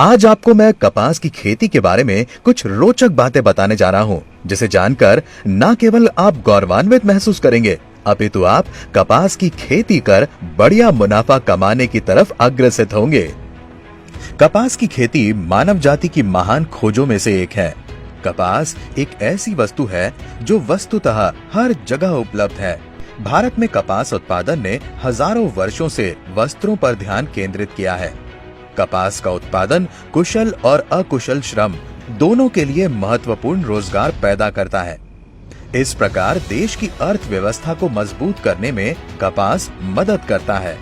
आज आपको मैं कपास की खेती के बारे में कुछ रोचक बातें बताने जा रहा हूँ, जिसे जानकर न केवल आप गौरवान्वित महसूस करेंगे, अपितु आप कपास की खेती कर बढ़िया मुनाफा कमाने की तरफ अग्रसर होंगे। कपास की खेती मानव जाति की महान खोजों में से एक है। कपास एक ऐसी वस्तु है जो वस्तुतः हर जगह उपलब्ध है। भारत में कपास उत्पादन ने हजारों वर्षों से वस्त्रों पर ध्यान केंद्रित किया है। कपास का उत्पादन कुशल और अकुशल श्रम दोनों के लिए महत्वपूर्ण रोजगार पैदा करता है। इस प्रकार देश की अर्थव्यवस्था को मजबूत करने में कपास मदद करता है।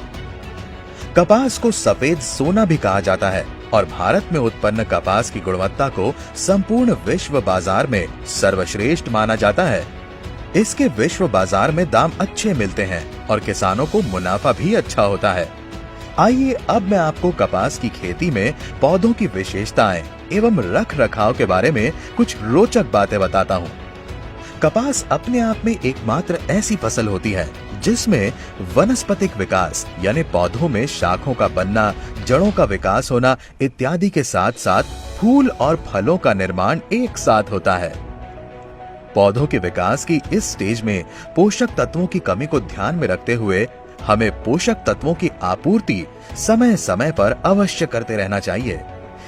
कपास को सफेद सोना भी कहा जाता है और भारत में उत्पन्न कपास की गुणवत्ता को संपूर्ण विश्व बाजार में सर्वश्रेष्ठ माना जाता है। इसके विश्व बाजार में दाम अच्छे मिलते हैं और किसानों को मुनाफा भी अच्छा होता है। आइए अब मैं आपको कपास की खेती में पौधों की विशेषताएं एवं रख रखाव के बारे में कुछ रोचक बातें बताता हूँ। कपास अपने आप में एकमात्र ऐसी फसल होती है जिसमें वनस्पतिक विकास यानी पौधों में शाखों का बनना, जड़ों का विकास होना इत्यादि के साथ साथ फूल और फलों का निर्माण एक साथ होता है। पौधों के विकास की इस स्टेज में पोषक तत्वों की कमी को ध्यान में रखते हुए हमें पोषक तत्वों की आपूर्ति समय समय पर अवश्य करते रहना चाहिए।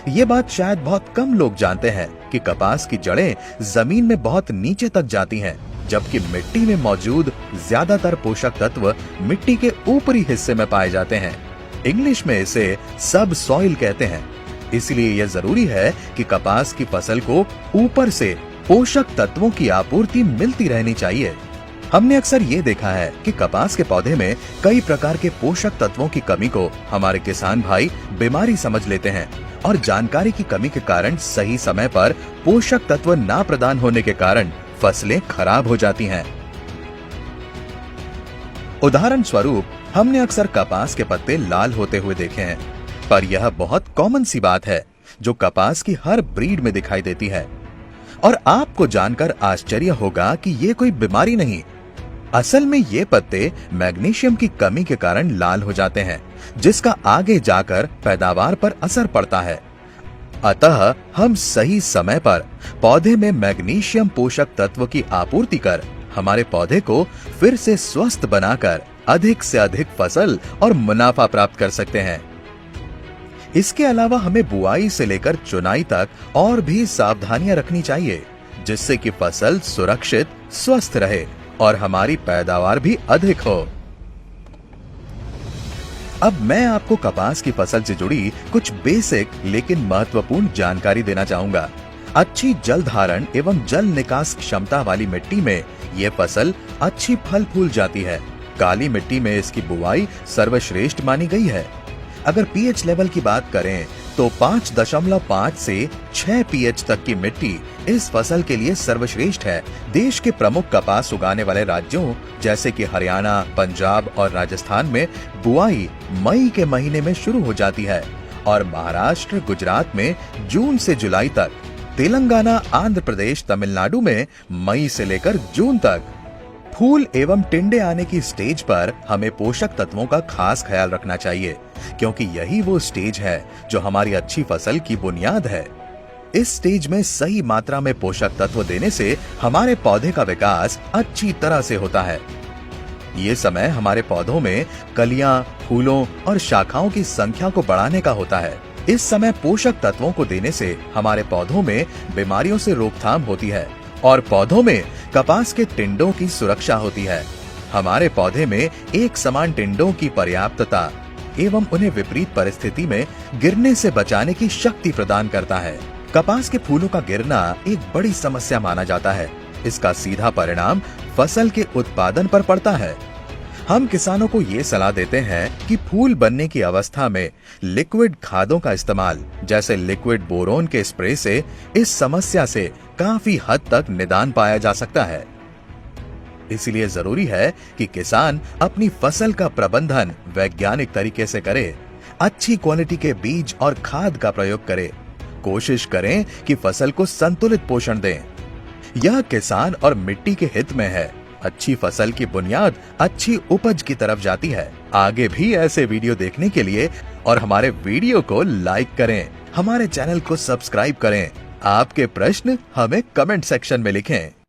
ये बात शायद बहुत कम लोग जानते हैं कि कपास की जड़ें जमीन में बहुत नीचे तक जाती हैं, जबकि मिट्टी में मौजूद ज्यादातर पोषक तत्व मिट्टी के ऊपरी हिस्से में पाए जाते हैं। इंग्लिश में इसे सब सॉइल कहते हैं। इसलिए यह जरूरी है कि कपास की फसल को ऊपर से पोषक तत्वों की आपूर्ति मिलती रहनी चाहिए। हमने अक्सर ये देखा है कि कपास के पौधे में कई प्रकार के पोषक तत्वों की कमी को हमारे किसान भाई बीमारी समझ लेते हैं और जानकारी की कमी के कारण सही समय पर पोषक तत्व ना प्रदान होने के कारण फसलें खराब हो जाती हैं। उदाहरण स्वरूप हमने अक्सर कपास के पत्ते लाल होते हुए देखे हैं, पर यह बहुत कॉमन सी बात है जो कपास की हर ब्रीड में दिखाई देती है। और आपको जानकर आश्चर्य होगा कि ये कोई बीमारी नहीं, असल में ये पत्ते मैग्नीशियम की कमी के कारण लाल हो जाते हैं, जिसका आगे जाकर पैदावार पर असर पड़ता है। अतः हम सही समय पर पौधे में मैग्नीशियम पोषक तत्व की आपूर्ति कर हमारे पौधे को फिर से स्वस्थ बनाकर अधिक से अधिक फसल और मुनाफा प्राप्त कर सकते हैं। इसके अलावा हमें बुआई से लेकर चुनाई तक और भी सावधानियां रखनी चाहिए, जिससे कि फसल सुरक्षित, स्वस्थ रहे और हमारी पैदावार भी अधिक हो। अब मैं आपको कपास की फसल से जुड़ी कुछ बेसिक लेकिन महत्वपूर्ण जानकारी देना चाहूंगा। अच्छी जल धारण एवं जल निकास क्षमता वाली मिट्टी में यह फसल अच्छी फल फूल जाती है। काली मिट्टी में इसकी बुआई सर्वश्रेष्ठ मानी गई है। अगर पीएच लेवल की बात करें तो 5.5 से 6 पीएच तक की मिट्टी इस फसल के लिए सर्वश्रेष्ठ है। देश के प्रमुख कपास उगाने वाले राज्यों जैसे कि हरियाणा, पंजाब और राजस्थान में बुआई मई के महीने में शुरू हो जाती है और महाराष्ट्र, गुजरात में जून से जुलाई तक, तेलंगाना, आंध्र प्रदेश, तमिलनाडु में मई से लेकर जून तक। फूल एवं टिंडे आने की स्टेज पर हमें पोषक तत्वों का खास ख्याल रखना चाहिए, क्योंकि यही वो स्टेज है जो हमारी अच्छी फसल की बुनियाद है। इस स्टेज में सही मात्रा में पोषक तत्व देने से हमारे पौधे का विकास अच्छी तरह से होता है। ये समय हमारे पौधों में कलियां, फूलों और शाखाओं की संख्या को बढ़ाने का होता है। इस समय पोषक तत्वों को देने से हमारे पौधों में बीमारियों से रोकथाम होती है और पौधों में कपास के टिंडों की सुरक्षा होती है। हमारे पौधे में एक समान टिंडों की पर्याप्तता एवं उन्हें विपरीत परिस्थिति में गिरने से बचाने की शक्ति प्रदान करता है। कपास के फूलों का गिरना एक बड़ी समस्या माना जाता है। इसका सीधा परिणाम फसल के उत्पादन पर पड़ता है। हम किसानों को ये सलाह देते हैं कि फूल बनने की अवस्था में लिक्विड खादों का इस्तेमाल जैसे लिक्विड बोरोन के स्प्रे से इस समस्या से काफी हद तक निदान पाया जा सकता है। इसलिए जरूरी है कि किसान अपनी फसल का प्रबंधन वैज्ञानिक तरीके से करे, अच्छी क्वालिटी के बीज और खाद का प्रयोग करे, कोशिश करें कि फसल को संतुलित पोषण दें। यह किसान और मिट्टी के हित में है। अच्छी फसल की बुनियाद अच्छी उपज की तरफ जाती है। आगे भी ऐसे वीडियो देखने के लिए और हमारे वीडियो को लाइक करें, हमारे चैनल को सब्सक्राइब करें। आपके प्रश्न हमें कमेंट सेक्शन में लिखें।